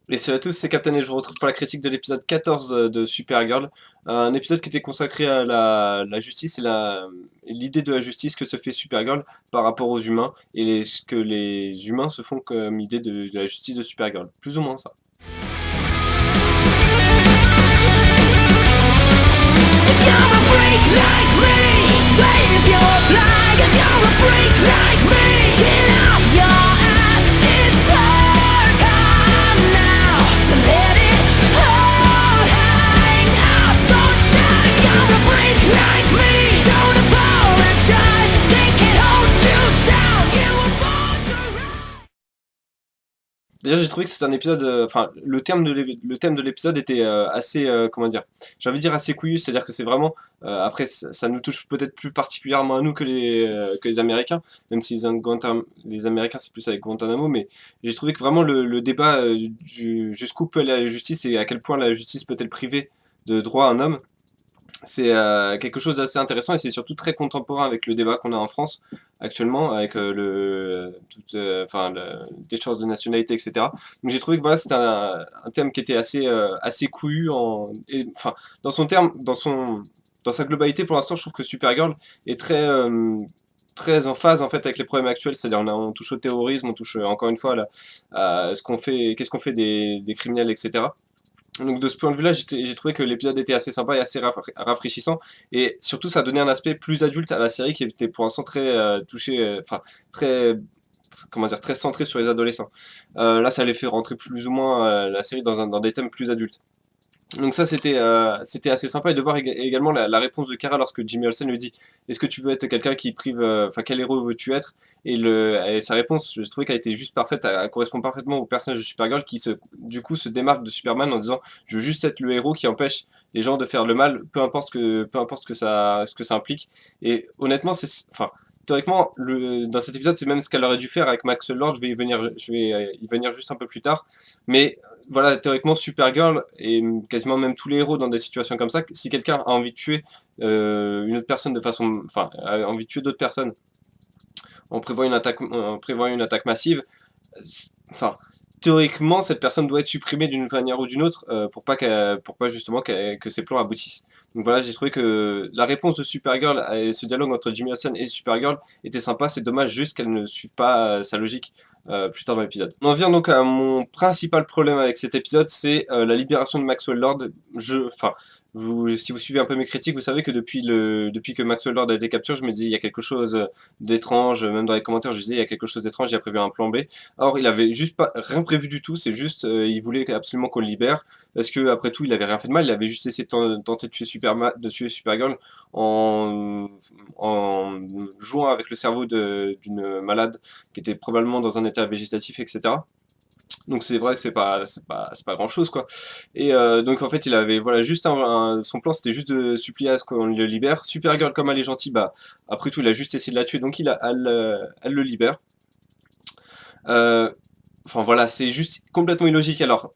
Et salut à tous, c'est Captain et je vous retrouve pour la critique de l'épisode 14 de Supergirl. Un épisode qui était consacré à la justice et l'idée de la justice que se fait Supergirl par rapport aux humains et ce que les humains se font comme idée de la justice de Supergirl. Plus ou moins ça. If you're a freak like me, wave your flag. If you're a freak like me, get off your ass. It's our time now to let it all hang out. So shout if you're a freak like me. Don't apologize, they can hold you down. You were born to rise. Déjà, j'ai trouvé que c'était un épisode. Enfin, le thème de l'épisode était assez. Comment dire? J'ai envie de dire assez couillu, c'est-à-dire que c'est vraiment. Après, ça nous touche peut-être plus particulièrement à nous que les Américains, même si les Américains c'est plus avec Guantanamo, mais j'ai trouvé que vraiment le débat jusqu'où peut aller la justice et à quel point la justice peut-elle priver de droit un homme. C'est quelque chose d'assez intéressant et c'est surtout très contemporain avec le débat qu'on a en France actuellement, avec des chances de nationalité, etc. Donc j'ai trouvé que voilà, c'était un thème qui était assez couillu, enfin, dans son terme, dans sa globalité. Pour l'instant, je trouve que Supergirl est très en phase en fait avec les problèmes actuels, c'est-à-dire on touche au terrorisme, on touche encore une fois à ce qu'on fait, qu'est-ce qu'on fait des criminels, etc. Donc de ce point de vue-là, j'ai trouvé que l'épisode était assez sympa et assez rafraîchissant. Et surtout, ça a donné un aspect plus adulte à la série qui était pour l'instant très touché, enfin très, comment dire, très centré sur les adolescents. Là, ça les fait rentrer plus ou moins la série dans des thèmes plus adultes. Donc ça, c'était assez sympa. Et de voir également la réponse de Kara lorsque Jimmy Olsen lui dit est-ce que tu veux être quelqu'un qui prive, enfin quel héros veux-tu être, et sa réponse, je trouvais qu'elle était juste parfaite, elle correspond parfaitement au personnage de Supergirl qui du coup se démarque de Superman en disant je veux juste être le héros qui empêche les gens de faire le mal, peu importe ce que ça implique. Et honnêtement, enfin, théoriquement, dans cet épisode, c'est même ce qu'elle aurait dû faire avec Maxwell Lord. Je vais y venir juste un peu plus tard. Mais voilà, théoriquement, Supergirl et quasiment même tous les héros dans des situations comme ça, si quelqu'un a envie de tuer une autre personne de façon, enfin, a envie de tuer d'autres personnes en prévoyant une attaque massive, enfin, théoriquement, cette personne doit être supprimée d'une manière ou d'une autre pour pas justement que ses plans aboutissent. Donc voilà, j'ai trouvé que la réponse de Supergirl et ce dialogue entre Jimmy Olsen et Supergirl était sympa. C'est dommage juste qu'elle ne suive pas sa logique plus tard dans l'épisode. On en vient donc à mon principal problème avec cet épisode, c'est la libération de Maxwell Lord. Enfin, si vous suivez un peu mes critiques, vous savez que depuis que Maxwell Lord a été capturé, je me disais il y a quelque chose d'étrange, même dans les commentaires je disais il y a quelque chose d'étrange, il a prévu un plan B. Or il avait juste pas rien prévu du tout, c'est juste il voulait absolument qu'on le libère, parce que après tout il avait rien fait de mal, il avait juste essayé de tenter de tuer Supergirl en jouant avec le cerveau d'une malade qui était probablement dans un état végétatif, etc. Donc c'est vrai que c'est pas grand chose quoi. Et donc en fait il avait voilà juste son plan c'était juste de supplier à ce qu'on le libère. Supergirl comme elle est gentille, bah après tout il a juste essayé de la tuer donc elle le libère. Euh, Enfin voilà, c'est juste complètement illogique. Alors,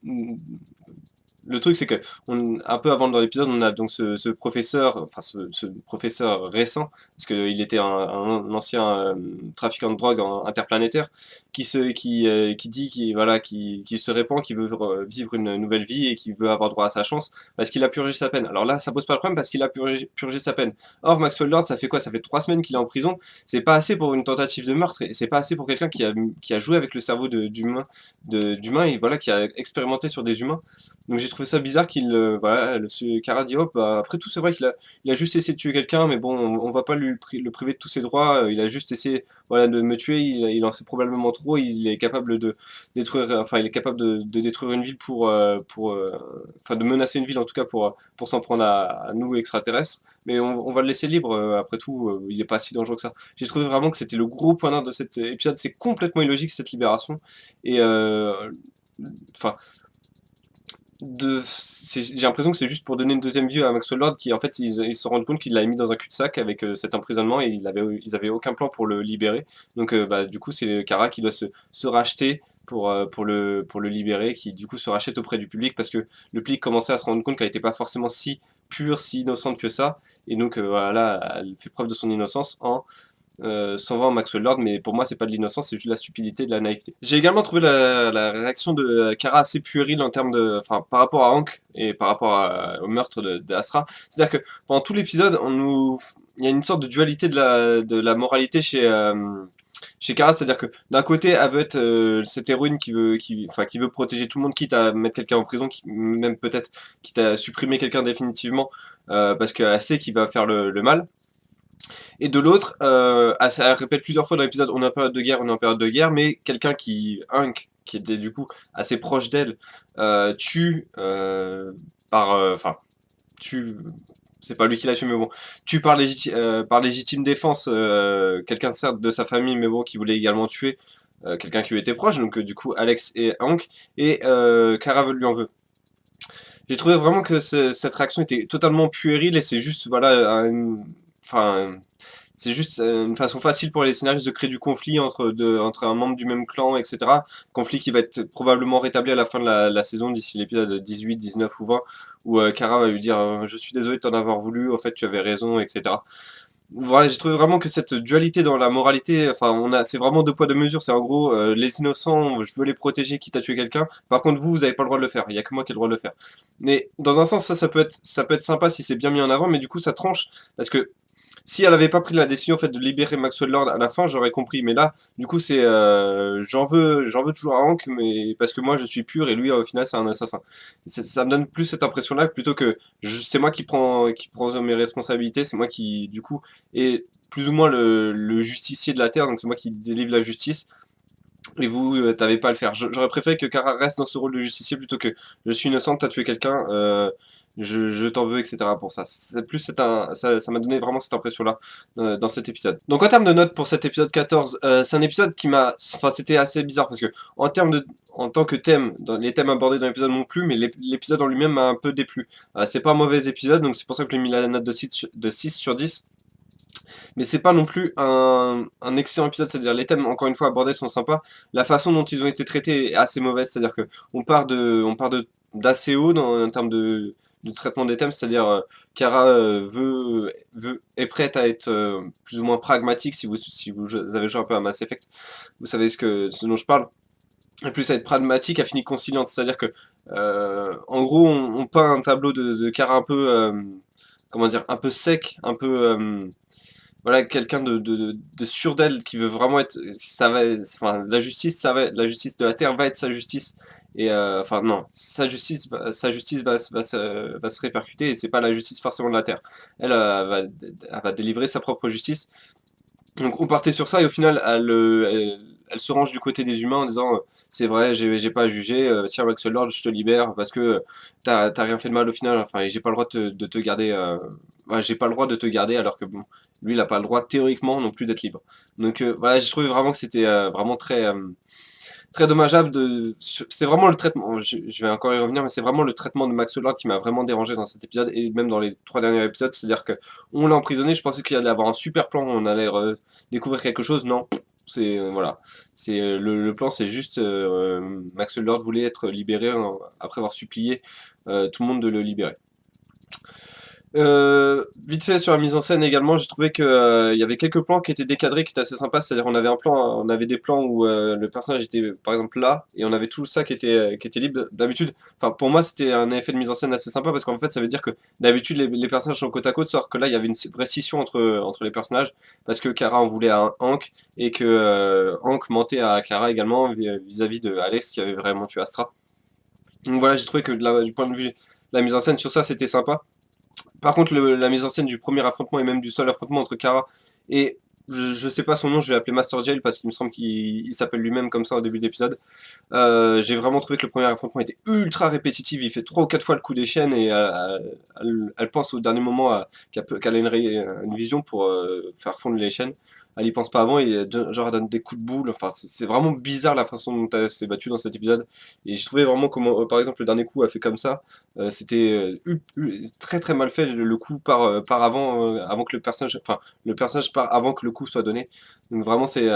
le truc, c'est que un peu avant dans l'épisode, on a donc ce professeur, enfin ce professeur récent, parce qu'il était un ancien trafiquant de drogue interplanétaire, qui dit qui se répand, qui veut vivre une nouvelle vie et qui veut avoir droit à sa chance, parce qu'il a purgé sa peine. Alors là, ça pose pas de problème parce qu'il a purgé sa peine. Or, Maxwell Lord, ça fait quoi? Ça fait 3 semaines qu'il est en prison. C'est pas assez pour une tentative de meurtre, et c'est pas assez pour quelqu'un qui a joué avec le cerveau d'humain et voilà, qui a expérimenté sur des humains. Donc j'ai trouvé ça bizarre voilà, ce Kara dit hop, bah, après tout c'est vrai il a juste essayé de tuer quelqu'un, mais bon, on va pas le priver de tous ses droits, il a juste essayé voilà, de me tuer, il en sait probablement trop, il est capable de détruire, enfin il est capable de détruire une ville enfin de menacer une ville en tout cas pour s'en prendre à nous extraterrestres, mais on va le laisser libre, après tout, il est pas si dangereux que ça. J'ai trouvé vraiment que c'était le gros point noir de cet épisode, c'est complètement illogique cette libération, et enfin j'ai l'impression que c'est juste pour donner une deuxième vie à Maxwell Lord qui en fait ils se rendent compte qu'il l'a mis dans un cul-de-sac avec cet emprisonnement et ils avaient aucun plan pour le libérer. Donc bah, du coup c'est Kara qui doit se racheter pour le libérer, qui du coup se rachète auprès du public parce que le public commençait à se rendre compte qu'elle n'était pas forcément si pure, si innocente que ça. Et donc voilà, elle fait preuve de son innocence s'en va en Maxwell Lord, mais pour moi c'est pas de l'innocence, c'est juste de la stupidité, de la naïveté. J'ai également trouvé la réaction de Kara assez puérile en termes de, enfin par rapport à Hank et par rapport au meurtre d'Astra. C'est-à-dire que pendant tout l'épisode, il y a une sorte de dualité de la moralité chez Kara, c'est-à-dire que d'un côté, elle veut être cette héroïne qui veut protéger tout le monde, quitte à mettre quelqu'un en prison, même peut-être quitte à supprimer quelqu'un définitivement, parce qu'elle sait qu'il va faire le mal. Et de l'autre, elle répète plusieurs fois dans l'épisode, on est en période de guerre, on est en période de guerre, mais quelqu'un Hank, qui était du coup assez proche d'elle, tue enfin, tue, c'est pas lui qui l'a tué, mais bon, tue par légitime défense quelqu'un certes de sa famille, mais bon, qui voulait également tuer quelqu'un qui lui était proche, donc du coup Alex et Hank, et Kara lui en veut. J'ai trouvé vraiment que cette réaction était totalement puérile et c'est juste, voilà, enfin, c'est juste une façon facile pour les scénaristes de créer du conflit entre un membre du même clan, etc. Conflit qui va être probablement rétabli à la fin de la saison, d'ici l'épisode 18, 19 ou 20, où Kara va lui dire je suis désolé de t'en avoir voulu, en fait tu avais raison, etc. Voilà, j'ai trouvé vraiment que cette dualité dans la moralité, enfin, c'est vraiment deux poids deux mesures. C'est en gros, les innocents, je veux les protéger, quitte à tuer quelqu'un. Par contre, vous avez pas le droit de le faire. Il y a que moi qui ai le droit de le faire. Mais dans un sens, ça peut être sympa si c'est bien mis en avant, mais du coup, ça tranche parce que si elle avait pas pris la décision en fait de libérer Maxwell Lord à la fin, j'aurais compris. Mais là, du coup, c'est j'en veux toujours à Hank, mais parce que moi je suis pur et lui au final c'est un assassin. Ça me donne plus cette impression-là plutôt que c'est moi qui prend mes responsabilités, c'est moi qui du coup est plus ou moins le justicier de la Terre, donc c'est moi qui délivre la justice. Et vous, t'avez pas à le faire. J'aurais préféré que Kara reste dans ce rôle de justicier plutôt que je suis innocente, t'as tué quelqu'un, je t'en veux, etc. pour ça. C'est plus ça m'a donné vraiment cette impression-là dans cet épisode. Donc en termes de notes pour cet épisode 14, c'est un épisode qui enfin c'était assez bizarre parce que en tant que thème, les thèmes abordés dans l'épisode m'ont plu, mais l'épisode en lui-même m'a un peu déplu. C'est pas un mauvais épisode, donc c'est pour ça que j'ai mis la note de 6 sur 10. Mais c'est pas non plus un excellent épisode, c'est-à-dire les thèmes, encore une fois, abordés sont sympas. La façon dont ils ont été traités est assez mauvaise, c'est-à-dire que d'assez haut en termes de traitement des thèmes, c'est-à-dire Kara est prête à être plus ou moins pragmatique, si vous avez joué un peu à Mass Effect, vous savez ce dont je parle. Et plus à être pragmatique, à finir conciliante, c'est-à-dire que en gros on peint un tableau de Kara un peu comment dire, un peu sec, un peu voilà, quelqu'un de sûr d'elle qui veut vraiment être, enfin, la justice, la justice de la Terre va être sa justice. Et enfin non, sa justice va se répercuter et c'est pas la justice forcément de la Terre. Elle va délivrer sa propre justice. Donc on partait sur ça et au final elle se range du côté des humains en disant c'est vrai, j'ai pas à juger, tiens Maxwell Lord, je te libère parce que t'as rien fait de mal au final, enfin et j'ai pas le droit de te garder, ouais, j'ai pas le droit de te garder alors que bon, lui il a pas le droit théoriquement non plus d'être libre. Donc voilà, j'ai trouvé vraiment que c'était vraiment très dommageable c'est vraiment le traitement, je vais encore y revenir, mais c'est vraiment le traitement de Maxwell Lord qui m'a vraiment dérangé dans cet épisode et même dans les 3 derniers épisodes, c'est-à-dire que on l'a emprisonné, je pensais qu'il allait avoir un super plan, on allait découvrir quelque chose, non, c'est voilà, c'est le plan c'est juste Maxwell Lord voulait être libéré après avoir supplié tout le monde de le libérer. Vite fait sur la mise en scène également, j'ai trouvé que il y avait quelques plans qui étaient décadrés, qui étaient assez sympas. C'est-à-dire on avait des plans où le personnage était par exemple là, et on avait tout ça qui était libre. D'habitude, enfin pour moi c'était un effet de mise en scène assez sympa parce qu'en fait ça veut dire que d'habitude les personnages sont côte à côte, sauf que là il y avait une vraie scission entre les personnages parce que Kara en voulait à Hank et que Hank mentait à Kara également vis-à-vis de Alex qui avait vraiment tué Astra. Donc voilà, j'ai trouvé que du point de vue de la mise en scène sur ça c'était sympa. Par contre, la mise en scène du premier affrontement et même du seul affrontement entre Kara et je sais pas son nom, je vais l'appeler Master Jail parce qu'il me semble qu'il s'appelle lui-même comme ça au début de l'épisode. J'ai vraiment trouvé que le premier affrontement était ultra répétitif. Il fait 3 ou 4 fois le coup des chaînes et elle pense au dernier moment qu'elle a une vision pour faire fondre les chaînes. Elle y pense pas avant et genre elle donne des coups de boule. Enfin, c'est vraiment bizarre la façon dont elle s'est battue dans cet épisode. Et je trouvais vraiment comment, par exemple, le dernier coup a fait comme ça. C'était très très mal fait le coup par avant que le personnage, enfin le personnage part avant que le coup soit donné. Donc vraiment c'est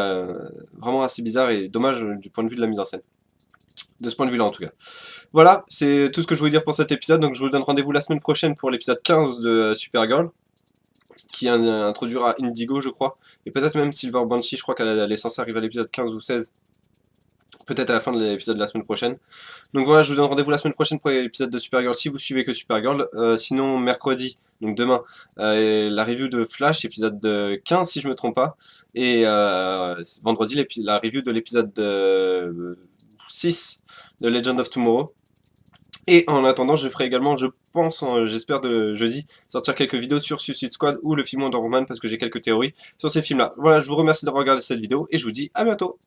vraiment assez bizarre et dommage du point de vue de la mise en scène. De ce point de vue là en tout cas. Voilà, c'est tout ce que je voulais dire pour cet épisode. Donc je vous donne rendez-vous la semaine prochaine pour l'épisode 15 de Supergirl. qui introduira Indigo, je crois, et peut-être même Silver Banshee, je crois qu'elle est censée arriver à l'épisode 15 ou 16, peut-être à la fin de l'épisode de la semaine prochaine. Donc voilà, je vous donne rendez-vous la semaine prochaine pour l'épisode de Supergirl si vous suivez que Supergirl. Sinon, mercredi, donc demain, la review de Flash, épisode 15 si je me trompe pas. Et vendredi, la review de l'épisode 6 de Legend of Tomorrow. Et en attendant, je ferai également, je pense, j'espère de jeudi, sortir quelques vidéos sur Suicide Squad ou le film Wonder Woman parce que j'ai quelques théories sur ces films-là. Voilà, je vous remercie d'avoir regardé cette vidéo et je vous dis à bientôt.